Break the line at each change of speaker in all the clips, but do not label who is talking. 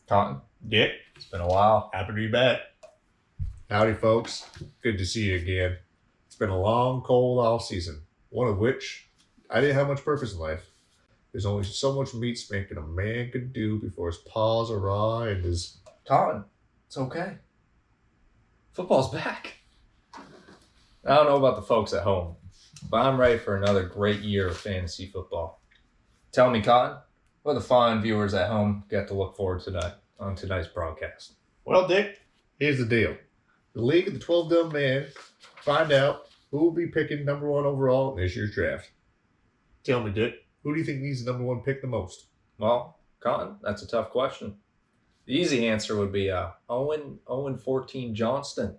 Taunton,
Dick,
it's been a while.
happy to be back. Howdy, folks. Good to see you again. It's been a long, cold off season, one of which I didn't have much purpose in life. There's only so much meat spanking a man could do before his paws are raw and his...
Taunton, it's okay. Football's back. I don't know about the folks at home, but I'm ready for another great year of fantasy football. Tell me, Cotton, what the fine viewers at home get to look forward to on tonight's broadcast?
Well, Dick, here's the deal. The League of the 12 Dumb Men find out who will be picking number one overall in this year's draft. Tell me, Dick, who do you think needs the number one pick the most?
Well, Cotton, that's a tough question. The easy answer would be Owen 14 Johnston.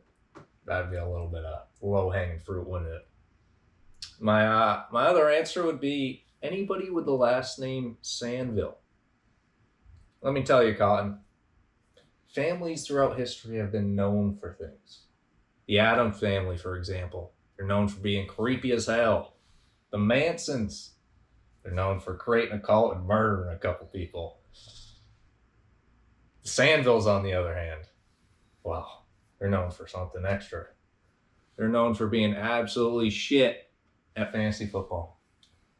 That'd be a little bit of low-hanging fruit, wouldn't it? My other answer would be anybody with the last name Sandville. Let me tell you, Cotton, families throughout history have been known for things. The Adams family, for example, they're known for being creepy as hell. The Mansons, they're known for creating a cult and murdering a couple people. The Sandvilles, on the other hand, well, they're known for something extra. They're known for being absolutely shit at fantasy football.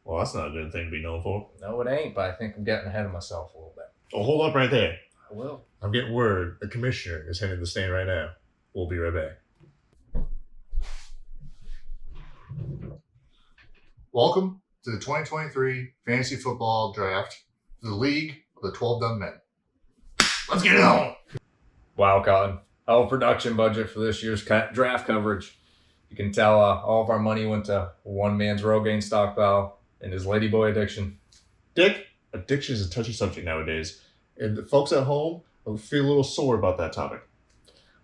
Well, that's not a good thing to be known for.
No, it ain't, but I think I'm getting ahead of myself a little bit.
Oh, hold up right there.
I will.
I'm getting word the commissioner is heading to the stand right now. We'll be right back. Welcome to the 2023 Fantasy Football Draft for the League of the 12 Dumb Men. Let's get it on!
Wow, Cotton. Our production budget for this year's draft coverage. You can tell all of our money went to one man's Rogaine stockpile and his ladyboy addiction.
Dick, addiction is a touchy subject nowadays, and the folks at home will feel a little sore about that topic.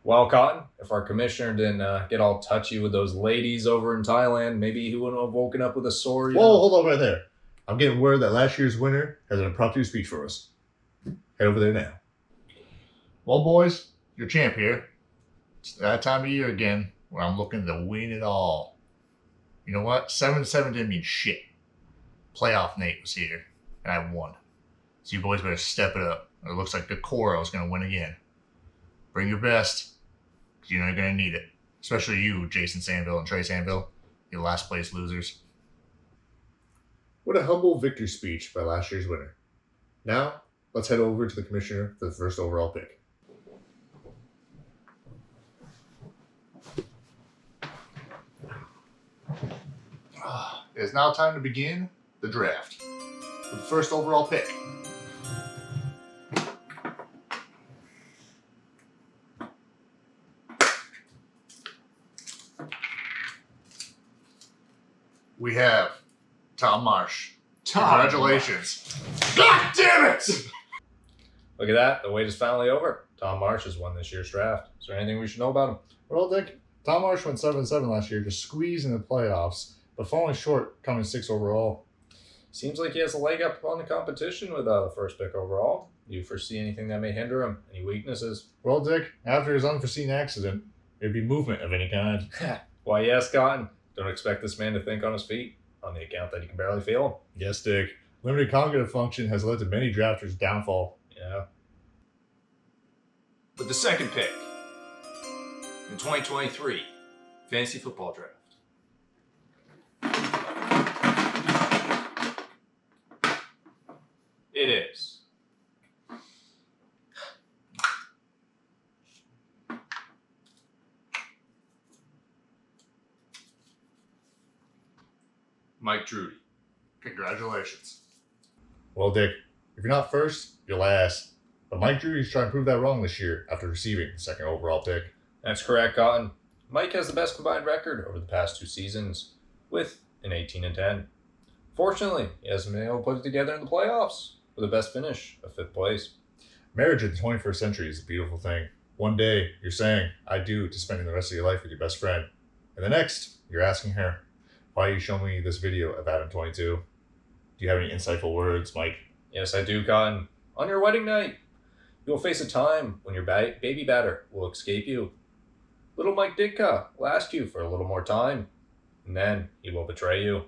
Well, Cotton, if our commissioner didn't get all touchy with those ladies over in Thailand, maybe he wouldn't have woken up with a sore.
Whoa, hold on right there. I'm getting word that last year's winner has an impromptu speech for us. Head over there now. Well, boys, your champ here. It's that time of year again where I'm looking to win it all. You know what? 7-7 didn't mean shit. Playoff Nate was here, and I won. So you boys better step it up. It looks like the Coro is going to win again. Bring your best, because you know you're going to need it. Especially you, Jason Sandville and Trey Sandville, you last place losers. What a humble victory speech by last year's winner. Now, let's head over to the commissioner for the first overall pick. It is now time to begin the draft. With the first overall pick. We have Tom Marsh. Congratulations. God damn it!
Look at that. The wait is finally over. Tom Marsh has won this year's draft. Is there anything we should know about him?
Well, Dick, Tom Marsh went 7-7 last year, just squeezing the playoffs, but falling short, coming 6th overall.
Seems like he has a leg up on the competition with the first pick overall. Do you foresee anything that may hinder him? Any weaknesses?
Well, Dick, after his unforeseen accident, it'd be movement of any kind.
Why, yes, Cotton. Don't expect this man to think on his feet, on the account that he can barely feel him.
Yes, Dick. Limited cognitive function has led to many drafters' downfall.
Yeah.
With the second pick in 2023 Fantasy Football Draft. It is Mike Drury.
Congratulations. Well, Dick, if you're not first, you're last. But Mike Drury's trying to prove that wrong this year after receiving the second overall pick.
That's correct, Cotton. Mike has the best combined record over the past two seasons, with an 18-10. Fortunately, he hasn't been able to put it together in the playoffs, with the best finish of 5th place.
Marriage in the 21st century is a beautiful thing. One day, you're saying, I do, to spending the rest of your life with your best friend. And the next, you're asking her, why are you showing me this video of Adam 22? Do you have any insightful words, Mike?
Yes, I do, Cotton. On your wedding night, you will face a time when your baby batter will escape you. Little Mike Ditka will ask you for a little more time, and then he will betray you.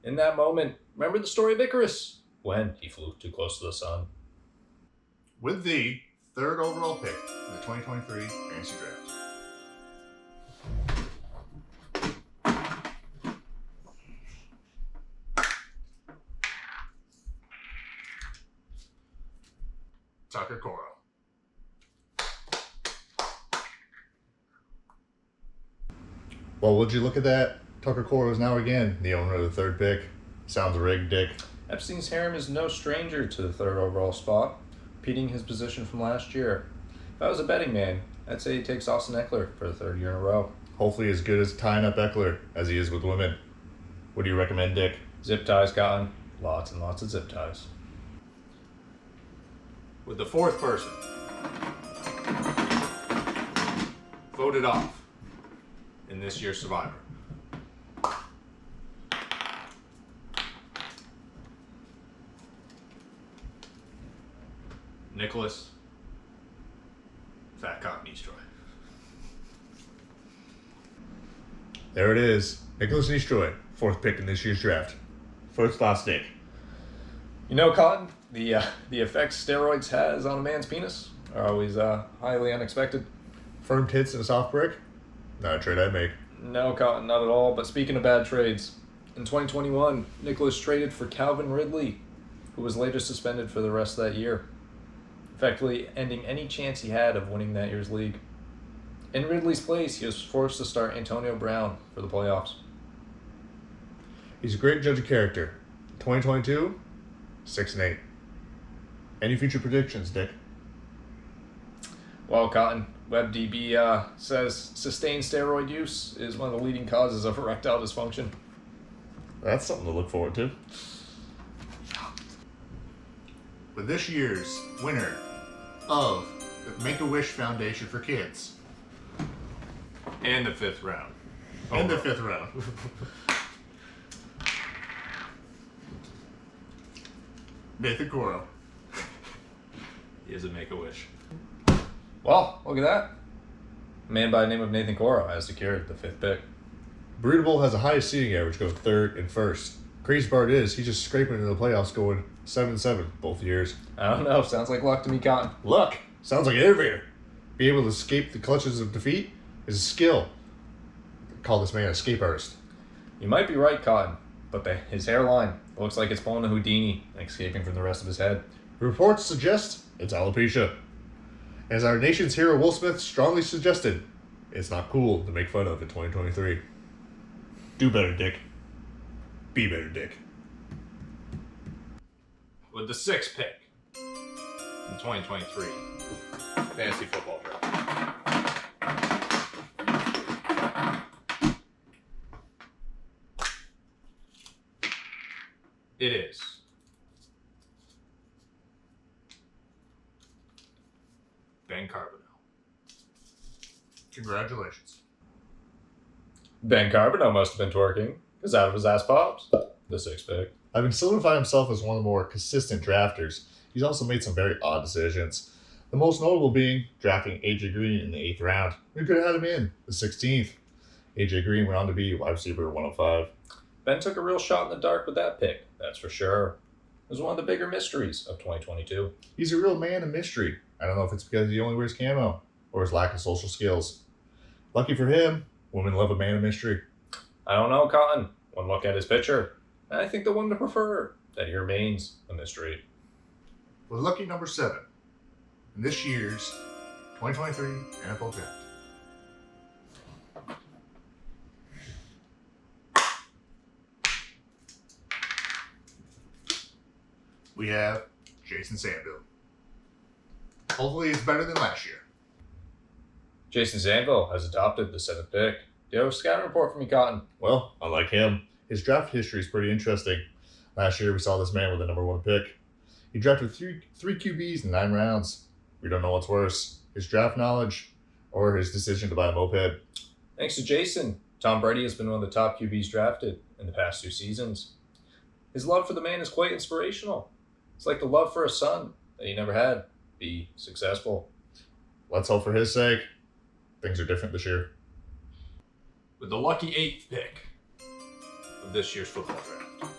In that moment, remember the story of Icarus, when he flew too close to the sun.
with the 3rd overall pick in the 2023 Fantasy Draft. Tucker Coro. Well, would you look at that? Tucker Coro is now again the owner of the 3rd pick. Sounds rigged, Dick.
Epstein's harem is no stranger to the 3rd overall spot, repeating his position from last year. If I was a betting man, I'd say he takes Austin Eckler for the 3rd year in a row.
Hopefully as good as tying up Eckler as he is with women. What do you recommend, Dick?
Zip ties, Cotton. Lots and lots of zip ties.
With the 4th person voted off in this year's Survivor. Nicholas Fat Cock Nistroy.
There it is. Nicholas Nistroy, 4th pick in this year's draft. First thoughts, Dick.
You know, Cotton, the effects steroids has on a man's penis are always highly unexpected.
Firm tits and a soft brick? Not a trade I'd make.
No, Cotton, not at all. But speaking of bad trades, in 2021, Nicholas traded for Calvin Ridley, who was later suspended for the rest of that year, effectively ending any chance he had of winning that year's league. In Ridley's place, he was forced to start Antonio Brown for the playoffs.
He's a great judge of character. 2022, 6-8. Any future predictions, Dick?
Well, Cotton, WebDB says sustained steroid use is one of the leading causes of erectile dysfunction.
That's something to look forward to. With this year's winner of the Make-A-Wish Foundation for Kids.
And the 5th round.
In the 5th round. Nathan Coro.
He is a Make-A-Wish.
Well, look at that. A man by the name of Nathan Coro has secured the 5th pick.
Burrito Bowl has the highest seeding average, going 3rd and 1st. Crazy part is, he's just scraping into the playoffs going 7-7 both years.
I don't know. Sounds like luck to me, Cotton.
Luck! Sounds like an innovator. Be able to escape the clutches of defeat is a skill. Call this man an escape artist.
You might be right, Cotton, but his hairline looks like it's pulling a Houdini and escaping from the rest of his head.
Reports suggest it's alopecia. As our nation's hero Will Smith strongly suggested, it's not cool to make fun of in 2023. Do better, Dick. Be better, Dick.
With the 6th pick in 2023 Fantasy Football Draft. It is Ben Carbonell.
Congratulations.
Ben Carbonell must have been twerking, because out of his ass pops the 6th pick.
Having solidified himself as one of the more consistent drafters, he's also made some very odd decisions. The most notable being drafting AJ Green in the 8th round. We could have had him in the 16th. AJ Green went on to be wide receiver 105.
Ben took a real shot in the dark with that pick, that's for sure. It was one of the bigger mysteries of 2022.
He's a real man of mystery. I don't know if it's because he only wears camo or his lack of social skills. Lucky for him, women love a man of mystery.
I don't know, Cotton. One look at his picture, and I think the one to prefer, that he remains a mystery.
With lucky number 7 in this year's 2023 NFL Draft. We have Jason Sandville. Hopefully it's better than last year.
Jason Zanville has adopted the 7th pick. Do you have a scouting report for me, Cotton?
Well, unlike him, his draft history is pretty interesting. Last year we saw this man with the number 1 pick. He drafted three QBs in 9 rounds. We don't know what's worse, his draft knowledge or his decision to buy a moped.
Thanks to Jason, Tom Brady has been one of the top QBs drafted in the past 2 seasons. His love for the man is quite inspirational. It's like the love for a son that he never had. Be successful.
Let's hope for his sake things are different this year.
With the lucky 8th pick of this year's football draft.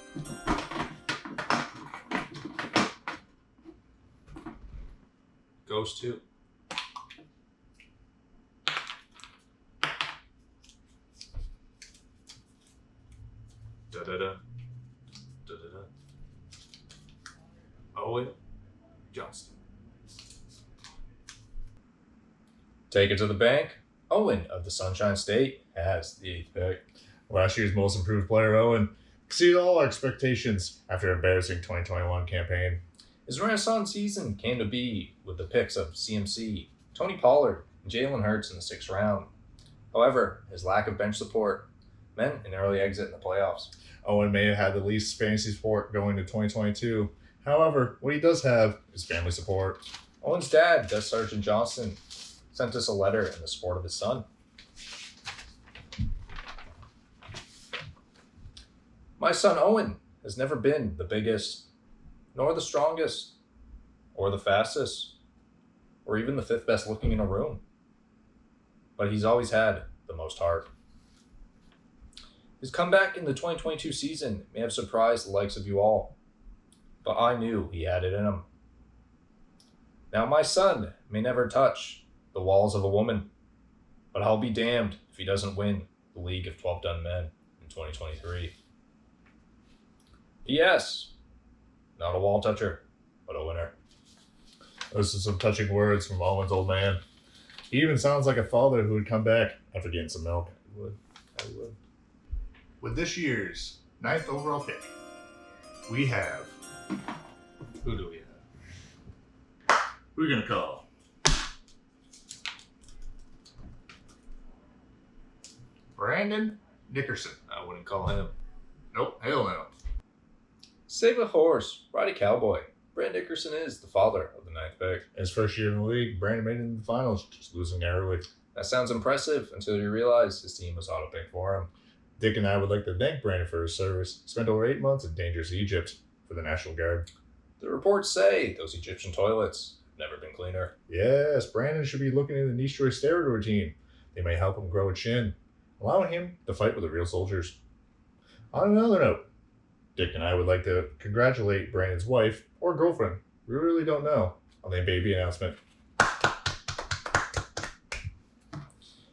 goes to da-da-da, da-da-da, Owen Johnston.
Take it to the bank. Owen of the Sunshine State has the 8th pick.
Last year's most improved player, Owen, exceeded all our expectations after an embarrassing 2021 campaign.
His renaissance season came to be with the picks of CMC, Tony Pollard, and Jalen Hurts in the 6th round. However, his lack of bench support meant an early exit in the playoffs.
Owen may have had the least fantasy support going to 2022. However, what he does have is family support.
Owen's dad, Gus Sergeant Johnson, sent us a letter in the support of his son. My son Owen has never been the biggest, nor the strongest, or the fastest, or even the 5th best looking in a room. But he's always had the most heart. His comeback in the 2022 season may have surprised the likes of you all, but I knew he had it in him. Now my son may never touch the walls of a woman, but I'll be damned if he doesn't win the League of 12 Done Men in 2023. P.S. Not a wall toucher, but a winner.
Those are some touching words from Owen's old man. He even sounds like a father who would come back after getting some milk.
I would.
With this year's 9th overall pick, we have...
Who do we have?
Who are we going to call? Brandon Nickerson.
I wouldn't call him.
Nope, hell no.
Save a horse, ride a cowboy. Brand Dickerson is the father of the 9th pick.
His first year in the league, Brandon made it in the finals, just losing narrowly.
That sounds impressive until you realize his team was auto-picked for him.
Dick and I would like to thank Brandon for his service. He spent over 8 months in dangerous Egypt for the National Guard.
The reports say those Egyptian toilets have never been cleaner.
Yes, Brandon should be looking into the Nistroy steroid routine. They may help him grow a chin, allowing him to fight with the real soldiers. On another note, Dick and I would like to congratulate Brandon's wife or girlfriend, we really don't know, on their baby announcement.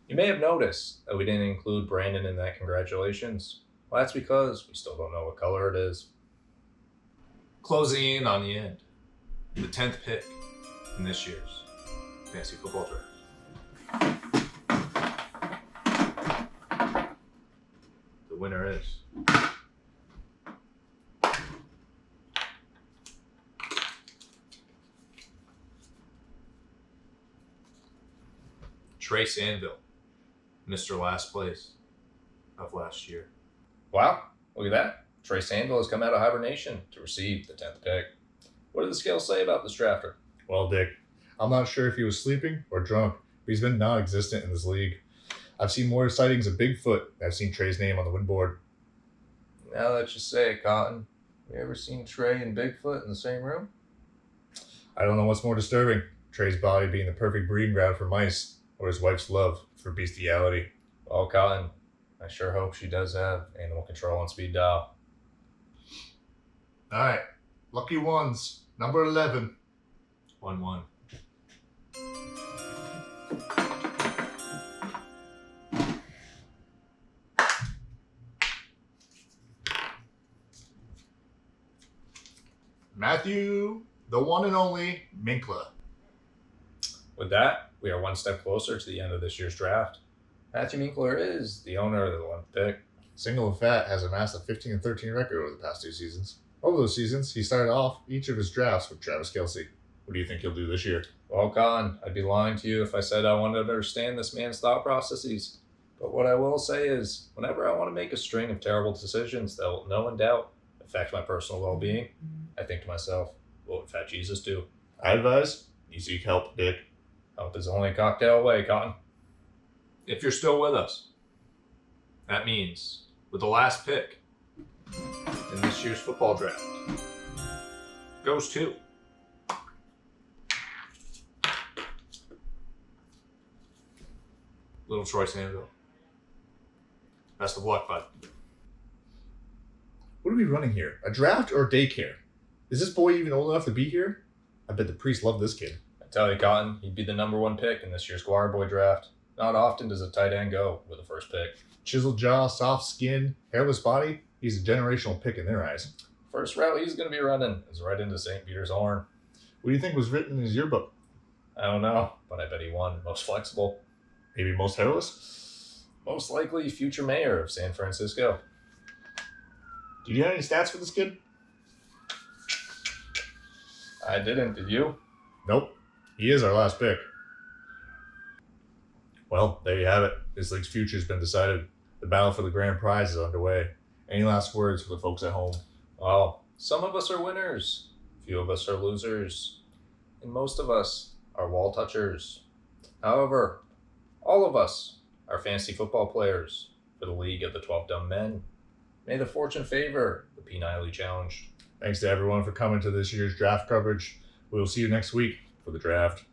You may have noticed that we didn't include Brandon in that congratulations. Well, that's because we still don't know what color it is.
Closing in on the end, the 10th pick in this year's fantasy football draft. The winner is Trace Anvil, Mr. Last Place of last year.
Wow, look at that. Trey Sandville has come out of hibernation to receive the 10th pick. What do the scales say about this drafter?
Well, Dick, I'm not sure if he was sleeping or drunk, but he's been non-existent in this league. I've seen more sightings of Bigfoot than I've seen Trey's name on the win board.
Now that you say it, Cotton, you ever seen Trey and Bigfoot in the same room?
I don't know what's more disturbing, Trey's body being the perfect breeding ground for mice, or his wife's love for bestiality.
Well, Cotton, I sure hope she does have animal control on speed dial.
All right, lucky ones, number 11.
1-1.
Matthew, the one and only Minkla.
With that, we are one step closer to the end of this year's draft. Matthew Minkler is the owner of the 11th pick.
Single and Fat has amassed a 15-13 record over the past 2 seasons. Over those seasons, he started off each of his drafts with Travis Kelce. What do you think he'll do this year?
Well, Con, I'd be lying to you if I said I wanted to understand this man's thought processes. But what I will say is, whenever I want to make a string of terrible decisions that will no doubt affect my personal well-being, I think to myself, what would Fat Jesus do?
I advise you seek help, Dick.
Help is only a cocktail away, Cotton.
If you're still with us, that means with the last pick in this year's football draft goes to little Troy Sandville. Best of luck, bud.
What are we running here? A draft or a daycare? Is this boy even old enough to be here? I bet the priest loved this kid.
I tell you, Cotton, he'd be the number 1 pick in this year's Squire Boy draft. Not often does a tight end go with the first pick.
Chiseled jaw, soft skin, hairless body. He's a generational pick in their eyes.
First route he's going to be running is right into St. Peter's Horn.
What do you think was written in his yearbook?
I don't know, but I bet he won most flexible.
Maybe most hairless?
Most likely future mayor of San Francisco.
Do you have any stats for this kid?
I didn't, did you?
Nope. He is our last pick. Well, there you have it. This league's future's been decided. The battle for the grand prize is underway. Any last words for the folks at home?
Well, some of us are winners, few of us are losers, and most of us are wall touchers. However, all of us are fantasy football players for the League of the 12 Dumb Men. May the fortune favor the penally challenged.
Thanks to everyone for coming to this year's draft coverage. We will see you next week for the draft.